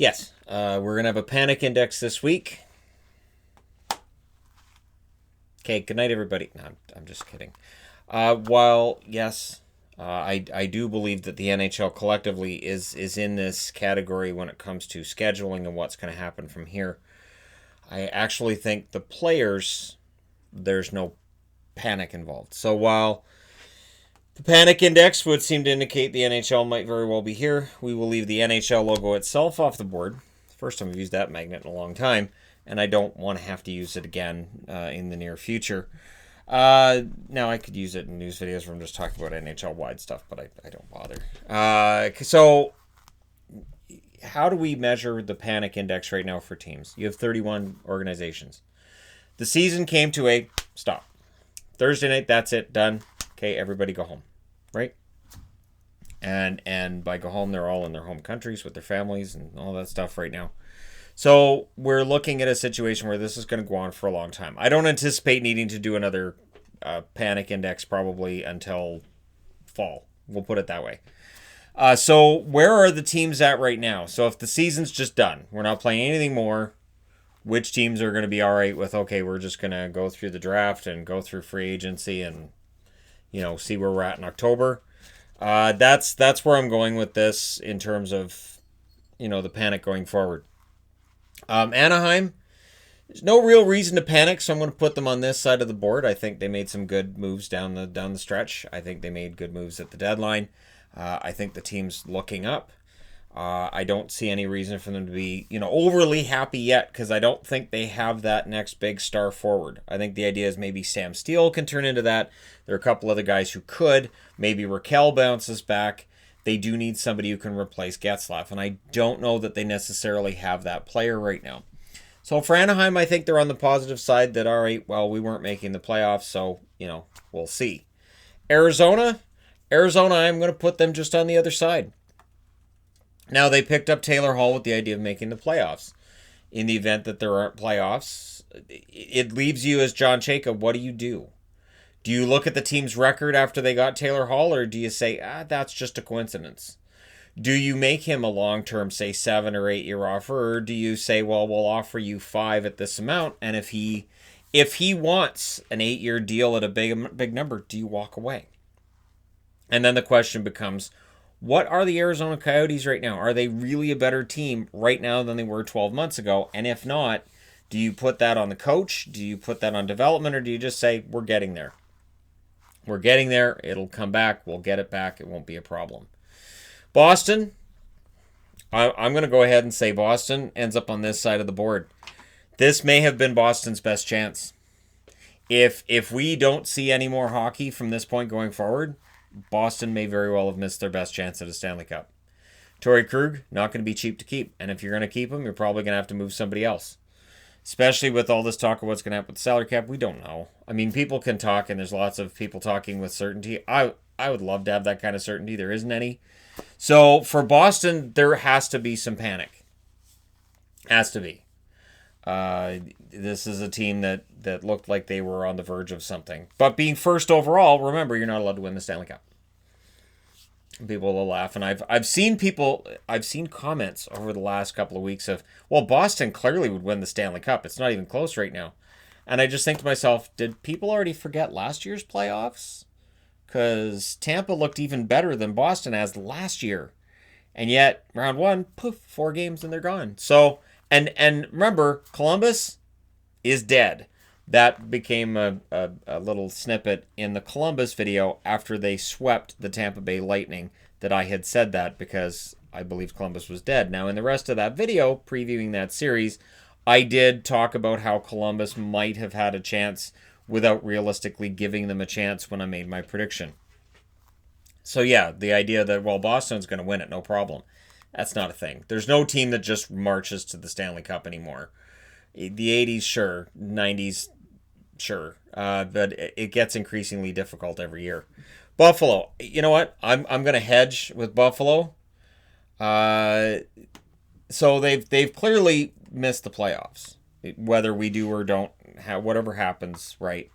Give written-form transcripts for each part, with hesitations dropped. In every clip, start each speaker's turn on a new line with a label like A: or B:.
A: Yes, we're going to have a panic index this week. Okay, good night, everybody. No, I'm just kidding. Yes, I do believe that the NHL collectively is in this category when it comes to scheduling and what's going to happen from here. I actually think the players, there's no panic involved. So while the panic index would seem to indicate the NHL might very well be here, we will leave the NHL logo itself off the board. First time I've used that magnet in a long time, and I don't want to have to use it again in the near future. Now I could use it in news videos where I'm just talking about NHL wide stuff, but I don't bother. So how do we measure the panic index right now for teams? You have 31 organizations. The season came to a stop. Thursday night, that's it, done. Okay, everybody go home, right? And by go home, they're all in their home countries with their families and all that stuff right now. So we're looking at a situation where this is going to go on for a long time. I don't anticipate needing to do another panic index probably until fall. We'll put it that way. So where are the teams at right now? So if the season's just done, we're not playing anything more, which teams are going to be all right with, okay, we're just going to go through the draft and go through free agency and, see where we're at in October. That's where I'm going with this in terms of, the panic going forward. Anaheim, there's no real reason to panic, so I'm going to put them on this side of the board. I think they made some good moves down the stretch. I think they made good moves at the deadline. I think the team's looking up. I don't see any reason for them to be, overly happy yet, because I don't think they have that next big star forward. I think the idea is maybe Sam Steele can turn into that. There are a couple other guys who could. Maybe Raquel bounces back. They do need somebody who can replace Getzlaf, and I don't know that they necessarily have that player right now. So for Anaheim, I think they're on the positive side that, all right, well, we weren't making the playoffs, so, we'll see. Arizona, I'm going to put them just on the other side. Now, they picked up Taylor Hall with the idea of making the playoffs. In the event that there aren't playoffs, it leaves you as John Chayka. What do you do? Do you look at the team's record after they got Taylor Hall, or do you say, that's just a coincidence? Do you make him a long-term, say, 7 or 8 year offer, or do you say, well, we'll offer you 5 at this amount, and if he wants an 8-year deal at a big number, do you walk away? And then the question becomes, what are the Arizona Coyotes right now? Are they really a better team right now than they were 12 months ago? And if not, do you put that on the coach? Do you put that on development? Or do you just say, we're getting there? We're getting there. It'll come back. We'll get it back. It won't be a problem. Boston, I'm going to go ahead and say Boston ends up on this side of the board. This may have been Boston's best chance. If we don't see any more hockey from this point going forward, Boston may very well have missed their best chance at a Stanley Cup. Torrey Krug, not going to be cheap to keep. And if you're going to keep him, you're probably going to have to move somebody else. Especially with all this talk of what's going to happen with the salary cap, we don't know. I mean, people can talk, and there's lots of people talking with certainty. I would love to have that kind of certainty. There isn't any. So for Boston, there has to be some panic. Has to be. This is a team that looked like they were on the verge of something. But being first overall, remember, you're not allowed to win the Stanley Cup. People will laugh, and I've seen comments over the last couple of weeks of, well, Boston clearly would win the Stanley Cup. It's not even close right now. And I just think to myself, did people already forget last year's playoffs? Because Tampa looked even better than Boston has last year. And yet, round one, poof, 4 games and they're gone. So, and remember, Columbus is dead. That became a little snippet in the Columbus video after they swept the Tampa Bay Lightning, that I had said that because I believed Columbus was dead. Now, in the rest of that video, previewing that series, I did talk about how Columbus might have had a chance without realistically giving them a chance when I made my prediction. So yeah, the idea that, well, Boston's going to win it, no problem. That's not a thing. There's no team that just marches to the Stanley Cup anymore. The 80s, sure. 90s, sure. But it gets increasingly difficult every year. Buffalo, you know what? I'm going to hedge with Buffalo. So they've clearly missed the playoffs. Whether we do or don't, whatever happens, right?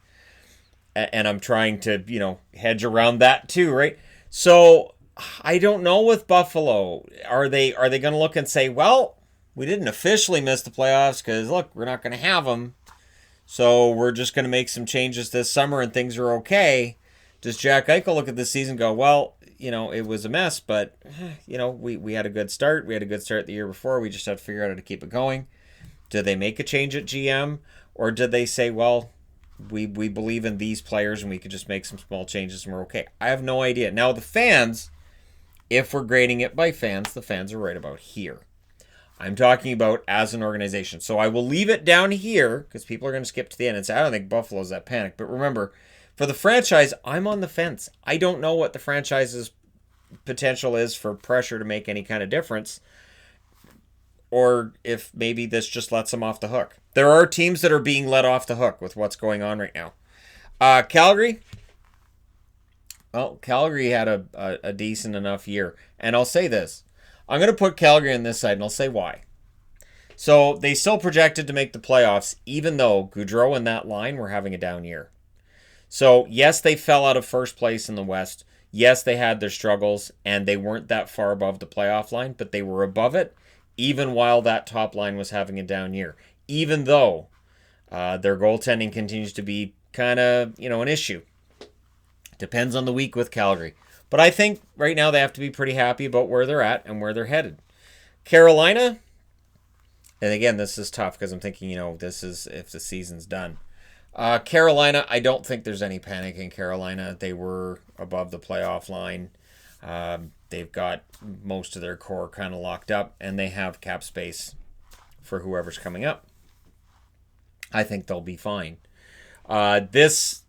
A: And I'm trying to, hedge around that too, right? So I don't know with Buffalo. Are they going to look and say, well, we didn't officially miss the playoffs because, look, we're not going to have them. So we're just going to make some changes this summer and things are okay. Does Jack Eichel look at this season and go, well, it was a mess, but, we had a good start. We had a good start the year before. We just had to figure out how to keep it going. Did they make a change at GM? Or did they say, well, we believe in these players and we could just make some small changes and we're okay? I have no idea. Now, the fans, if we're grading it by fans, the fans are right about here. I'm talking about as an organization. So I will leave it down here because people are going to skip to the end and say, I don't think Buffalo's that panicked. But remember, for the franchise, I'm on the fence. I don't know what the franchise's potential is for pressure to make any kind of difference, or if maybe this just lets them off the hook. There are teams that are being let off the hook with what's going on right now. Calgary. Well, Calgary had a decent enough year. And I'll say this. I'm going to put Calgary on this side, and I'll say why. So they still projected to make the playoffs, even though Gaudreau and that line were having a down year. So, yes, they fell out of first place in the West. Yes, they had their struggles, and they weren't that far above the playoff line, but they were above it, even while that top line was having a down year. Even though their goaltending continues to be kind of, an issue. Depends on the week with Calgary. But I think right now they have to be pretty happy about where they're at and where they're headed. Carolina, and again, this is tough because I'm thinking, this is if the season's done. Carolina, I don't think there's any panic in Carolina. They were above the playoff line. They've got most of their core kind of locked up, and they have cap space for whoever's coming up. I think they'll be fine. This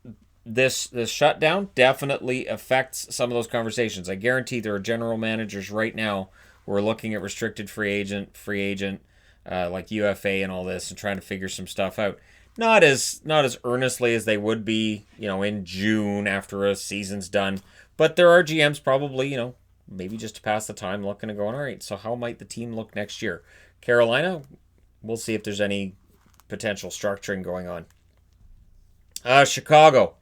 A: shutdown definitely affects some of those conversations. I guarantee there are general managers right now who are looking at restricted free agent, like UFA and all this, and trying to figure some stuff out. Not as earnestly as they would be, in June after a season's done. But there are GMs probably, maybe just to pass the time, looking and going, all right, so how might the team look next year? Carolina, we'll see if there's any potential structuring going on. Chicago.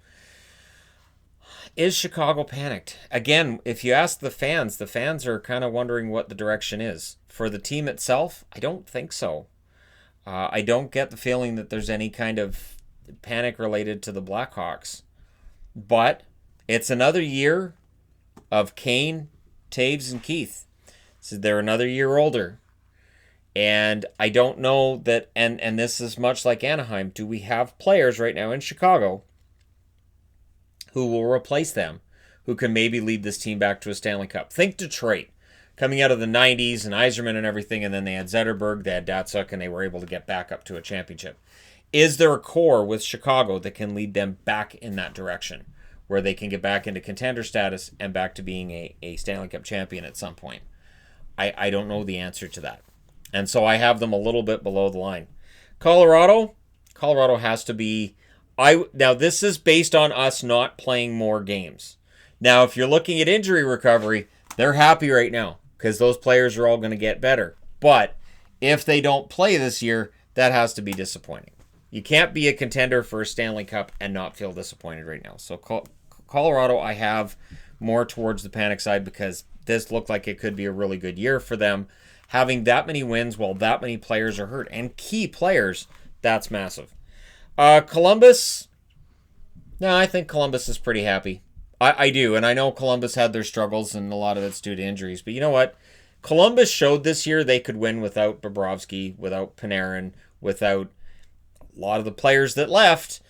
A: Is Chicago panicked? Again, if you ask the fans are kind of wondering what the direction is. For the team itself, I don't think so. I don't get the feeling that there's any kind of panic related to the Blackhawks. But it's another year of Kane, Taves, and Keith. So they're another year older. And I don't know that, and this is much like Anaheim, do we have players right now in Chicago who will replace them, who can maybe lead this team back to a Stanley Cup? Think Detroit, coming out of the 90s and Yzerman and everything, and then they had Zetterberg, they had Datsuk, and they were able to get back up to a championship. Is there a core with Chicago that can lead them back in that direction, where they can get back into contender status and back to being a Stanley Cup champion at some point? I don't know the answer to that. And so I have them a little bit below the line. Colorado has to be... Now, this is based on us not playing more games. Now, if you're looking at injury recovery, they're happy right now because those players are all going to get better. But if they don't play this year, that has to be disappointing. You can't be a contender for a Stanley Cup and not feel disappointed right now. So Colorado, I have more towards the panic side because this looked like it could be a really good year for them. Having that many wins while that many players are hurt, and key players, that's massive. Columbus, no, I think Columbus is pretty happy. I do, and I know Columbus had their struggles, and a lot of it's due to injuries. But you know what? Columbus showed this year they could win without Bobrovsky, without Panarin, without a lot of the players that left.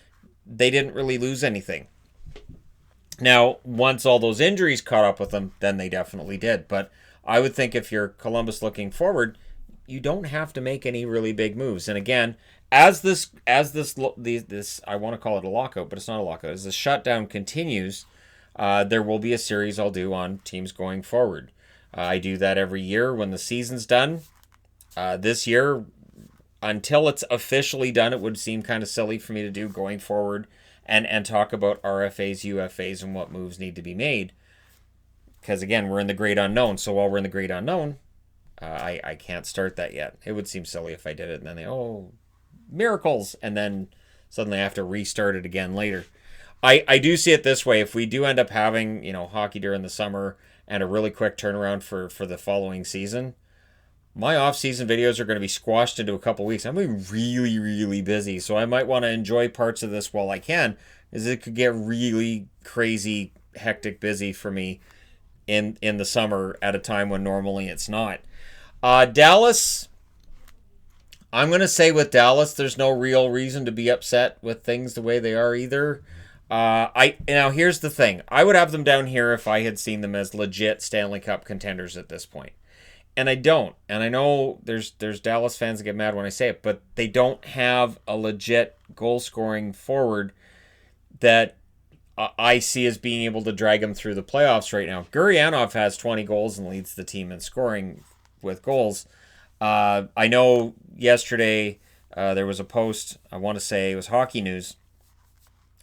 A: They didn't really lose anything. Now, once all those injuries caught up with them, then they definitely did. But I would think if you're Columbus looking forward, you don't have to make any really big moves. And again, as this I want to call it a lockout, but it's not a lockout. As the shutdown continues, there will be a series I'll do on teams going forward. I do that every year when the season's done. This year, until it's officially done, it would seem kind of silly for me to do going forward and talk about RFAs, UFAs, and what moves need to be made. Because, again, we're in the great unknown. So while we're in the great unknown, I can't start that yet. It would seem silly if I did it. And then miracles. And then suddenly I have to restart it again later. I do see it this way. If we do end up having, hockey during the summer and a really quick turnaround for the following season, my off-season videos are going to be squashed into a couple weeks. I'm going to be really, really busy, so I might want to enjoy parts of this while I can, as it could get really crazy, hectic, busy for me in the summer at a time when normally it's not. Dallas, I'm going to say with Dallas, there's no real reason to be upset with things the way they are either. Now here's the thing. I would have them down here if I had seen them as legit Stanley Cup contenders at this point. And I don't. And I know there's Dallas fans that get mad when I say it, but they don't have a legit goal-scoring forward that I see as being able to drag them through the playoffs right now. Gurianov has 20 goals and leads the team in scoring with goals. I know yesterday there was a post, I want to say it was Hockey News,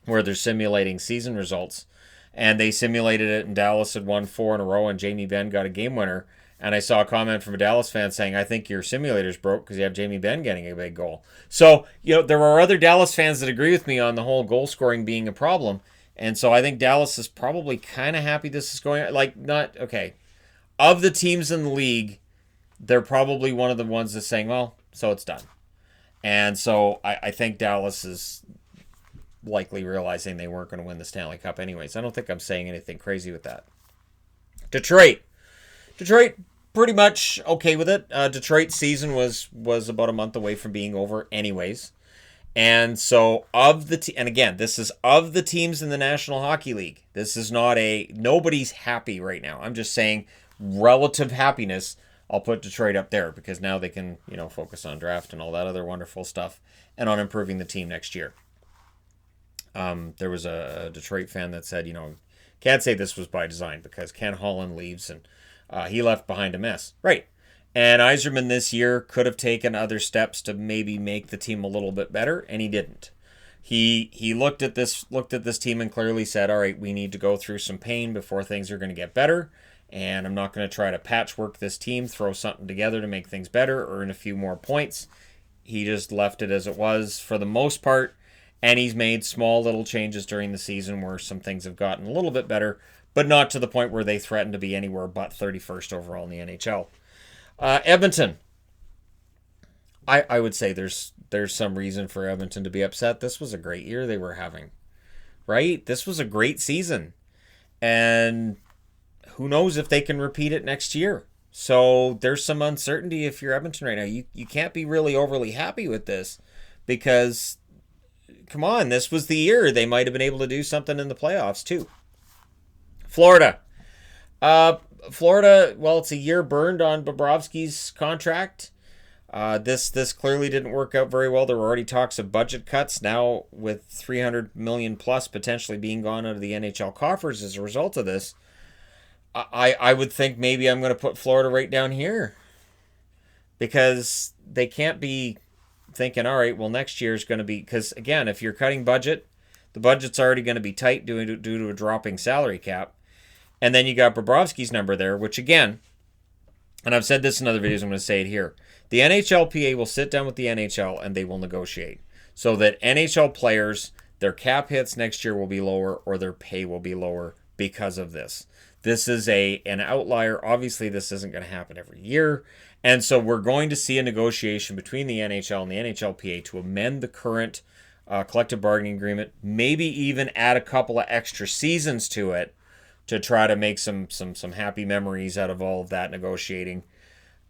A: where they're simulating season results. And they simulated it, and Dallas had won 4 in a row, and Jamie Benn got a game winner. And I saw a comment from a Dallas fan saying, I think your simulator's broke because you have Jamie Benn getting a big goal. So, there are other Dallas fans that agree with me on the whole goal scoring being a problem. And so I think Dallas is probably kind of happy this is going, of the teams in the league, they're probably one of the ones that's saying, well, so it's done. And so I think Dallas is likely realizing they weren't going to win the Stanley Cup anyways. I don't think I'm saying anything crazy with that. Detroit, pretty much okay with it. Detroit's season was about a month away from being over anyways. And so and again, this is of the teams in the National Hockey League. This is not nobody's happy right now. I'm just saying relative happiness. I'll put Detroit up there because now they can, focus on draft and all that other wonderful stuff and on improving the team next year. There was a Detroit fan that said, can't say this was by design because Ken Holland leaves and he left behind a mess. Right. And Yzerman this year could have taken other steps to maybe make the team a little bit better, and he didn't. He looked at this team and clearly said, all right, we need to go through some pain before things are going to get better, and I'm not going to try to patchwork this team, throw something together to make things better, earn a few more points. He just left it as it was for the most part, and he's made small little changes during the season where some things have gotten a little bit better, but not to the point where they threaten to be anywhere but 31st overall in the NHL. Edmonton. I would say there's some reason for Edmonton to be upset. This was a great year they were having, right? This was a great season. And who knows if they can repeat it next year. So there's some uncertainty if you're Edmonton right now. You can't be really overly happy with this because, come on, this was the year they might have been able to do something in the playoffs too. Florida. Florida, well, it's a year burned on Bobrovsky's contract. This clearly didn't work out very well. There were already talks of budget cuts. Now, with $300 million plus potentially being gone out of the NHL coffers as a result of this, I would think maybe I'm going to put Florida right down here because they can't be thinking, all right, well, next year is going to be, because again, if you're cutting budget, the budget's already going to be tight due to a dropping salary cap. And then you got Bobrovsky's number there, which again, and I've said this in other videos, I'm going to say it here. The NHLPA will sit down with the NHL and they will negotiate so that NHL players, their cap hits next year will be lower or their pay will be lower because of this. This is an outlier. Obviously, this isn't going to happen every year. And so we're going to see a negotiation between the NHL and the NHLPA to amend the current collective bargaining agreement, maybe even add a couple of extra seasons to it, to try to make some happy memories out of all of that negotiating.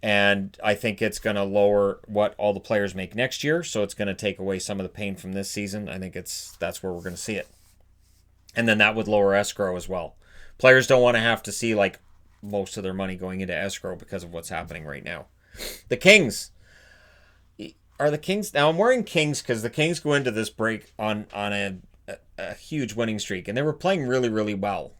A: And I think it's going to lower what all the players make next year, so it's going to take away some of the pain from this season. I think that's where we're going to see it. And then that would lower escrow as well. Players don't want to have to see like most of their money going into escrow because of what's happening right now. The Kings. Are the Kings... Now, I'm wearing Kings because the Kings go into this break on a huge winning streak, and they were playing really, really well.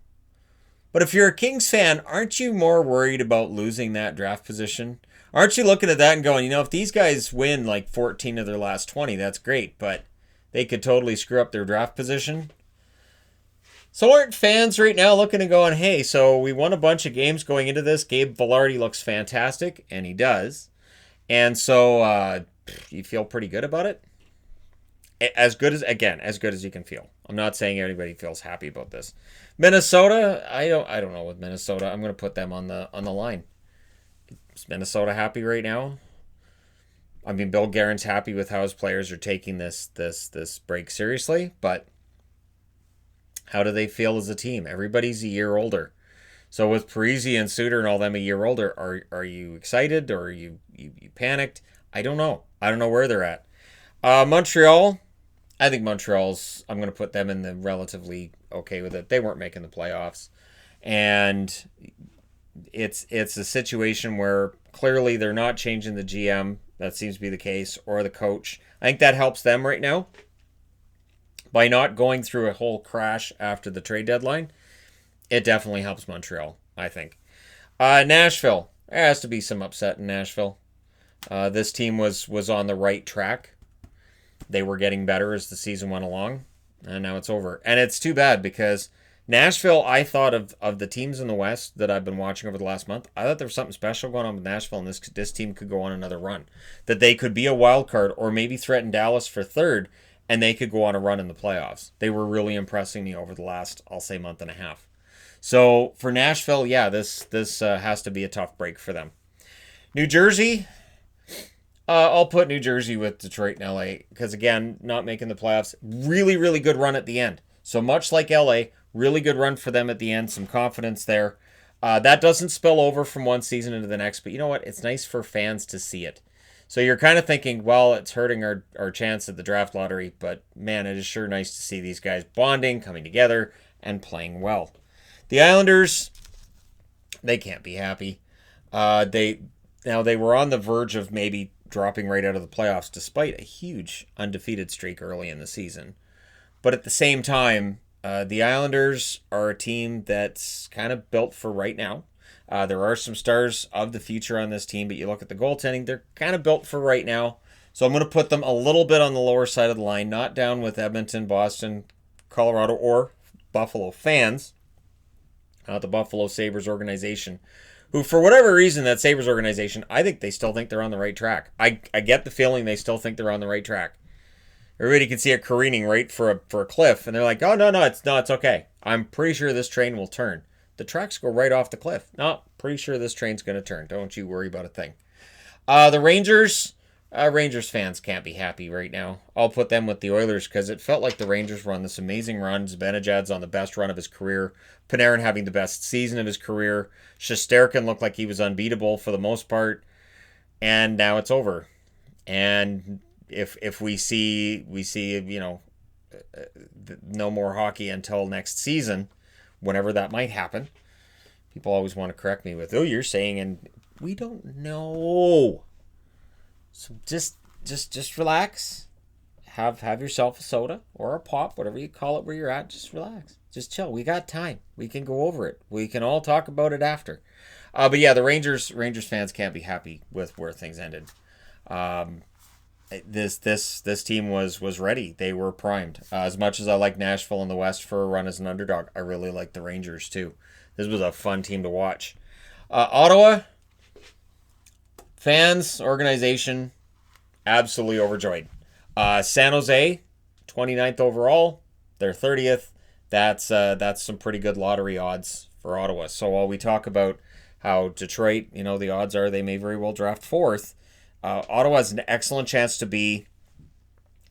A: But if you're a Kings fan, aren't you more worried about losing that draft position? Aren't you looking at that and going, if these guys win like 14 of their last 20, that's great, but they could totally screw up their draft position? So aren't fans right now looking and going, hey, so we won a bunch of games going into this. Gabe Vilardi looks fantastic, and he does. And so you feel pretty good about it? As good as you can feel. I'm not saying everybody feels happy about this. Minnesota, I don't know with Minnesota. I'm going to put them on the line. Is Minnesota happy right now? I mean, Bill Guerin's happy with how his players are taking this break seriously, but how do they feel as a team? Everybody's a year older. So with Parisi and Suter and all them a year older, are you excited or are you panicked? I don't know. I don't know where they're at. Montreal, I think Montreal's, I'm going to put them in the relatively okay with it. They weren't making the playoffs. And it's a situation where clearly they're not changing the GM. That seems to be the case, or the coach. I think that helps them right now by not going through a whole crash after the trade deadline. It definitely helps Montreal, I think. Nashville. There has to be some upset in Nashville. This team was on the right track. They were getting better as the season went along, and now it's over. And it's too bad because Nashville, I thought of the teams in the West that I've been watching over the last month, I thought there was something special going on with Nashville, and this team could go on another run. That they could be a wild card or maybe threaten Dallas for third, and they could go on a run in the playoffs. They were really impressing me over the last, I'll say, month and a half. So for Nashville, yeah, this has to be a tough break for them. New Jersey, I'll put New Jersey with Detroit and LA because, again, not making the playoffs. Really, really good run at the end. So much like LA, really good run for them at the end. Some confidence there. That doesn't spill over from one season into the next, but you know what? It's nice for fans to see it. So you're kind of thinking, well, it's hurting our chance at the draft lottery, but man, it is sure nice to see these guys bonding, coming together, and playing well. The Islanders, they can't be happy. They were on the verge of maybe dropping right out of the playoffs despite a huge undefeated streak early in the season. But at the same time, the Islanders are a team that's kind of built for right now. There are some stars of the future on this team, but you look at the goaltending, they're kind of built for right now. So I'm going to put them a little bit on the lower side of the line, not down with Edmonton, Boston, Colorado, or Buffalo fans. The Buffalo Sabres organization, who for whatever reason, that Sabres organization, I think they still think they're on the right track. I get the feeling they still think they're on the right track. Everybody can see it careening right for a cliff, and they're like, oh, no, it's okay. I'm pretty sure this train will turn. The tracks go right off the cliff. No, pretty sure this train's going to turn. Don't you worry about a thing. The Rangers fans can't be happy right now. I'll put them with the Oilers because it felt like the Rangers were on this amazing run. Zibanejad's on the best run of his career. Panarin having the best season of his career. Shesterkin looked like he was unbeatable for the most part. And now it's over. And if we see no more hockey until next season, whenever that might happen. People always want to correct me with, oh, you're saying, and we don't know. So just relax. Have yourself a soda or a pop, whatever you call it where you're at. Just relax. Just chill. We got time. We can go over it. We can all talk about it after. But yeah, the Rangers fans can't be happy with where things ended. This team was ready. They were primed. As much as I like Nashville in the West for a run as an underdog, I really like the Rangers too. This was a fun team to watch. Ottawa fans, organization, absolutely overjoyed. San Jose, 29th overall. They're 30th. That's some pretty good lottery odds for Ottawa. So while we talk about how Detroit, the odds are they may very well draft 4th, Ottawa has an excellent chance to be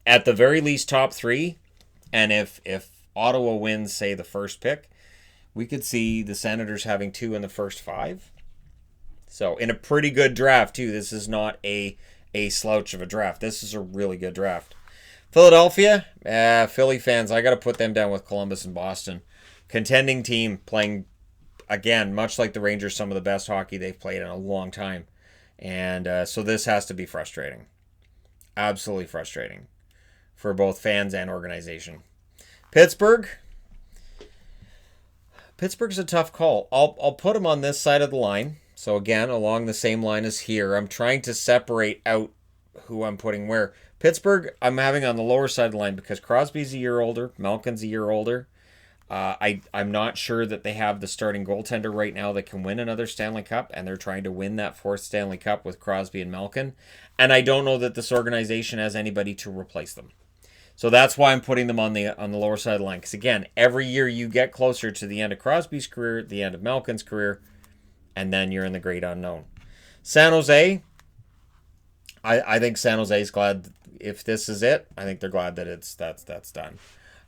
A: at the very least top 3. And if Ottawa wins, say, the first pick, we could see the Senators having 2 in the first 5. So in a pretty good draft, too. This is not a slouch of a draft. This is a really good draft. Philadelphia, Philly fans, I got to put them down with Columbus and Boston. Contending team playing, again, much like the Rangers, some of the best hockey they've played in a long time. And so this has to be frustrating. Absolutely frustrating for both fans and organization. Pittsburgh's a tough call. I'll put them on this side of the line. So again, along the same line as here. I'm trying to separate out who I'm putting where. Pittsburgh, I'm having on the lower side of the line because Crosby's a year older. Malkin's a year older. I'm not sure that they have the starting goaltender right now that can win another Stanley Cup, and they're trying to win that 4th Stanley Cup with Crosby and Malkin. And I don't know that this organization has anybody to replace them. So that's why I'm putting them on the lower side of the line. Because again, every year you get closer to the end of Crosby's career, the end of Malkin's career, and then you're in the great unknown. San Jose, I think San Jose's glad if this is it. I think they're glad that that's done.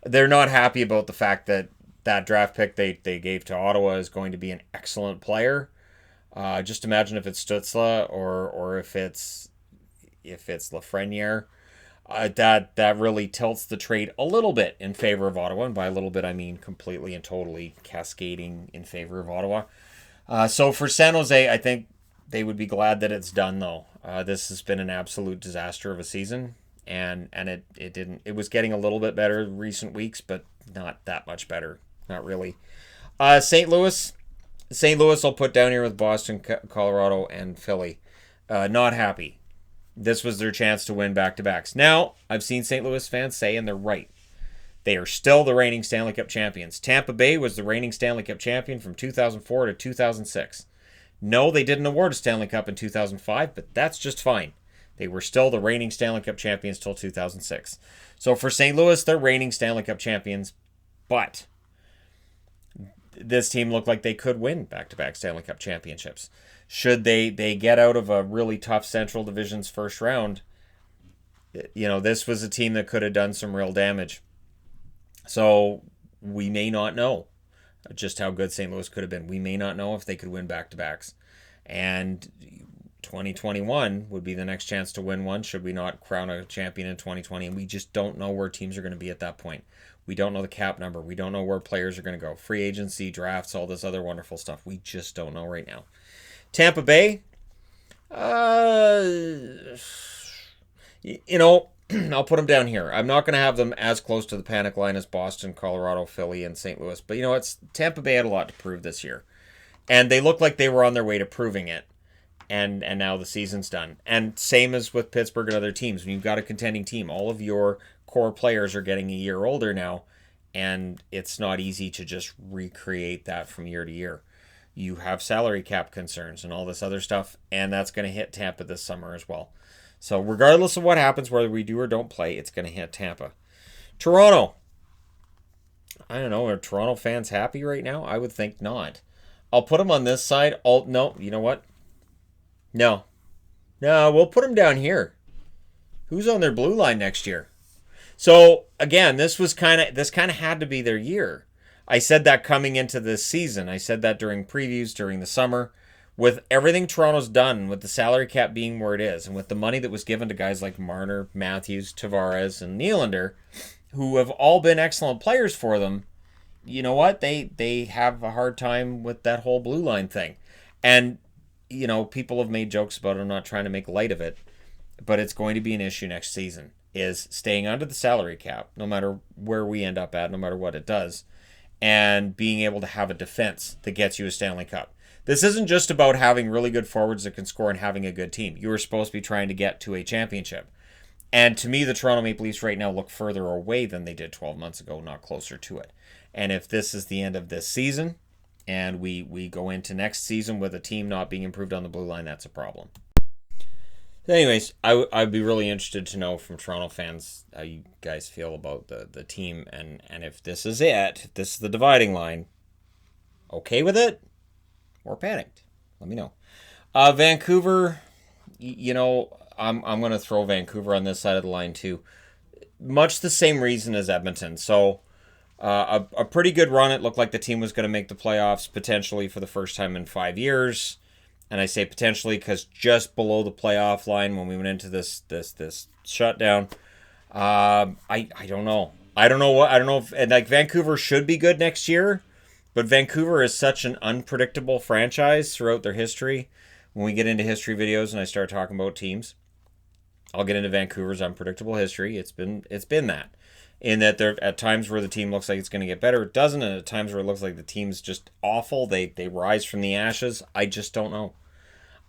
A: They're not happy about the fact that that draft pick they gave to Ottawa is going to be an excellent player. Just imagine if it's Stützle or if it's Lafreniere. That really tilts the trade a little bit in favor of Ottawa, and by a little bit I mean completely and totally cascading in favor of Ottawa. So for San Jose, I think they would be glad that it's done though. This has been an absolute disaster of a season, and it didn't. It was getting a little bit better in recent weeks, but not that much better. Not really. St. Louis. St. Louis I'll put down here with Boston, Colorado, and Philly. Not happy. This was their chance to win back-to-backs. Now, I've seen St. Louis fans say, and they're right, they are still the reigning Stanley Cup champions. Tampa Bay was the reigning Stanley Cup champion from 2004 to 2006. No, they didn't award a Stanley Cup in 2005, but that's just fine. They were still the reigning Stanley Cup champions till 2006. So for St. Louis, they're reigning Stanley Cup champions, but this team looked like they could win back-to-back Stanley Cup championships. Should they get out of a really tough Central Division's first round, this was a team that could have done some real damage. So we may not know just how good St. Louis could have been. We may not know if they could win back-to-backs. And 2021 would be the next chance to win one, should we not crown a champion in 2020. And we just don't know where teams are going to be at that point. We don't know the cap number. We don't know where players are going to go. Free agency, drafts, all this other wonderful stuff. We just don't know right now. Tampa Bay, I'll put them down here. I'm not going to have them as close to the panic line as Boston, Colorado, Philly, and St. Louis. But Tampa Bay had a lot to prove this year. And they looked like they were on their way to proving it. And now the season's done. And same as with Pittsburgh and other teams. When you've got a contending team, all of your core players are getting a year older now. And it's not easy to just recreate that from year to year. You have salary cap concerns and all this other stuff, and that's going to hit Tampa this summer as well. So regardless of what happens, whether we do or don't play, it's going to hit Tampa. Toronto. I don't know. Are Toronto fans happy right now? I would think not. I'll put them on this side. No, you know what? No, we'll put them down here. Who's on their blue line next year? So again, this kind of had to be their year. I said that coming into this season. I said that during previews during the summer. With everything Toronto's done, with the salary cap being where it is, and with the money that was given to guys like Marner, Matthews, Tavares, and Nylander, who have all been excellent players for them, you know what? They have a hard time with that whole blue line thing. And, people have made jokes about it. I'm not trying to make light of it, but it's going to be an issue next season, is staying under the salary cap, no matter where we end up at, no matter what it does, and being able to have a defense that gets you a Stanley Cup. This isn't just about having really good forwards that can score and having a good team. You are supposed to be trying to get to a championship. And to me, the Toronto Maple Leafs right now look further away than they did 12 months ago, not closer to it. And if this is the end of this season, and we go into next season with a team not being improved on the blue line, that's a problem. Anyways, I'd be really interested to know from Toronto fans how you guys feel about the team, and if this is it, if this is the dividing line, okay with it or panicked? Let me know. Vancouver, I'm going to throw Vancouver on this side of the line too. Much the same reason as Edmonton. So a pretty good run. It looked like the team was going to make the playoffs potentially for the first time in 5 years. And I say potentially because just below the playoff line when we went into this shutdown, I don't know. I don't know if, and like, Vancouver should be good next year, but Vancouver is such an unpredictable franchise throughout their history. When we get into history videos and I start talking about teams, I'll get into Vancouver's unpredictable history. It's been that. In that there at times where the team looks like it's going to get better, it doesn't, and at times where it looks like the team's just awful, they rise from the ashes. I just don't know.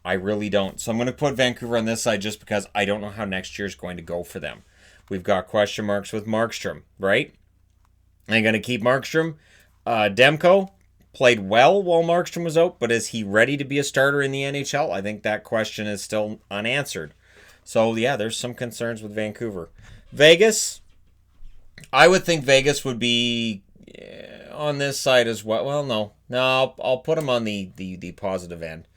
A: I really don't. So I'm going to put Vancouver on this side just because I don't know how next year's going to go for them. We've got question marks with Markstrom, right? I'm going to keep Markstrom. Demko played well while Markstrom was out, but is he ready to be a starter in the NHL? I think that question is still unanswered. So, yeah, there's some concerns with Vancouver. Vegas, I would think Vegas would be on this side as well. Well, no, I'll put them on the positive end.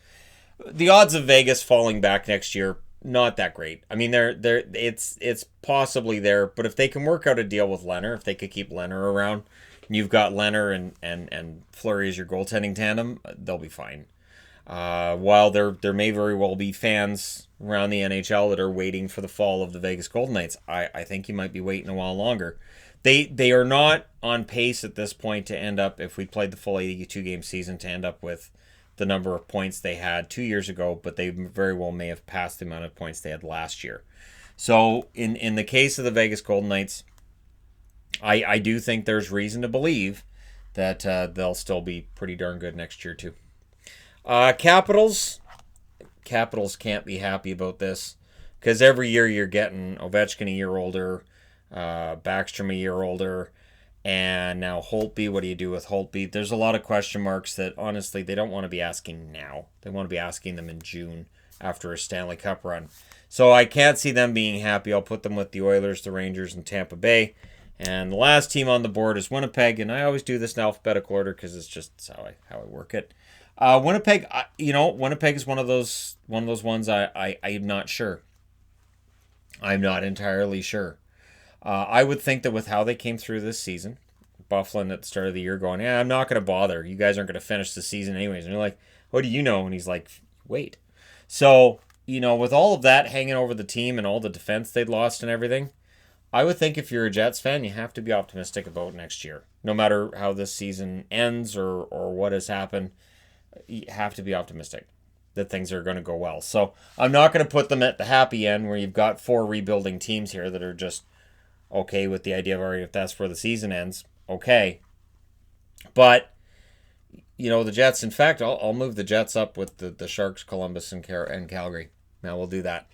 A: The odds of Vegas falling back next year, not that great. I mean, it's possibly there, but if they can work out a deal with Leonard, if they could keep Leonard around, and you've got Leonard and Fleury as your goaltending tandem, they'll be fine. While there may very well be fans around the NHL that are waiting for the fall of the Vegas Golden Knights, I think you might be waiting a while longer. They are not on pace at this point to end up, if we played the full 82 game season, to end up with the number of points they had 2 years ago, but they very well may have passed the amount of points they had last year. So in the case of the Vegas Golden Knights, I do think there's reason to believe that they'll still be pretty darn good next year too. Capitals can't be happy about this because every year you're getting Ovechkin a year older, Backstrom a year older, and now Holtby. What do you do with Holtby? There's a lot of question marks that honestly they don't want to be asking now. They want to be asking them in June after a Stanley Cup run. So I can't see them being happy. I'll put them with the Oilers, the Rangers, and Tampa Bay. And the last team on the board is Winnipeg, and I always do this in alphabetical order because it's just how I work it. Winnipeg, Winnipeg is one of those ones I'm not sure. I'm not entirely sure. I would think that with how they came through this season, Bufflin at the start of the year going, I'm not going to bother. You guys aren't going to finish the season anyways. And you're like, what do you know? And he's like, wait. So, with all of that hanging over the team and all the defense they'd lost and everything, I would think if you're a Jets fan, you have to be optimistic about next year. No matter how this season ends or what has happened, you have to be optimistic that things are going to go well. So I'm not going to put them at the happy end where you've got 4 rebuilding teams here that are just okay with the idea of, all right, if that's where the season ends, okay. But, the Jets, in fact, I'll move the Jets up with the Sharks, Columbus, and Calgary. Now we'll do that.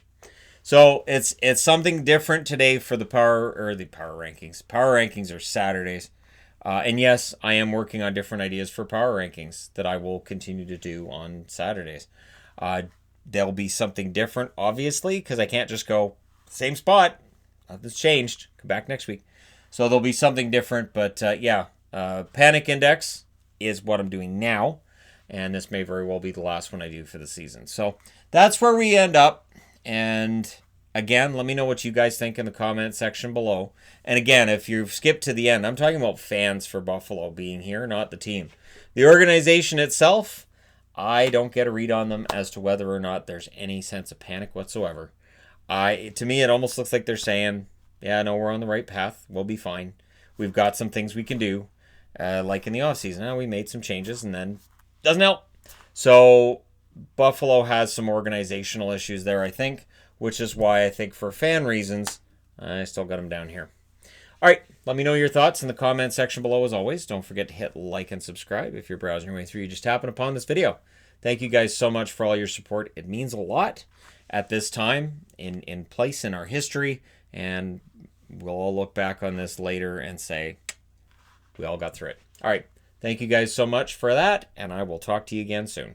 A: So it's something different today for the power rankings. Power rankings are Saturdays. And yes, I am working on different ideas for power rankings that I will continue to do on Saturdays. There'll be something different, obviously, because I can't just go same spot. Nothing's changed. Come back next week. So there'll be something different. But Panic Index is what I'm doing now. And this may very well be the last one I do for the season. So that's where we end up. And again, let me know what you guys think in the comment section below. And again, if you've skipped to the end, I'm talking about fans for Buffalo being here, not the team. The organization itself, I don't get a read on them as to whether or not there's any sense of panic whatsoever. To me, it almost looks like they're saying, yeah, no, we're on the right path. We'll be fine. We've got some things we can do, like in the offseason. We made some changes, and then doesn't help. So Buffalo has some organizational issues there, I think, which is why I think for fan reasons, I still got them down here. All right, let me know your thoughts in the comment section below as always. Don't forget to hit like and subscribe if you're browsing your way through. You just happen upon this video. Thank you guys so much for all your support. It means a lot at this time in place in our history, and we'll all look back on this later and say we all got through it. All right, thank you guys so much for that, and I will talk to you again soon.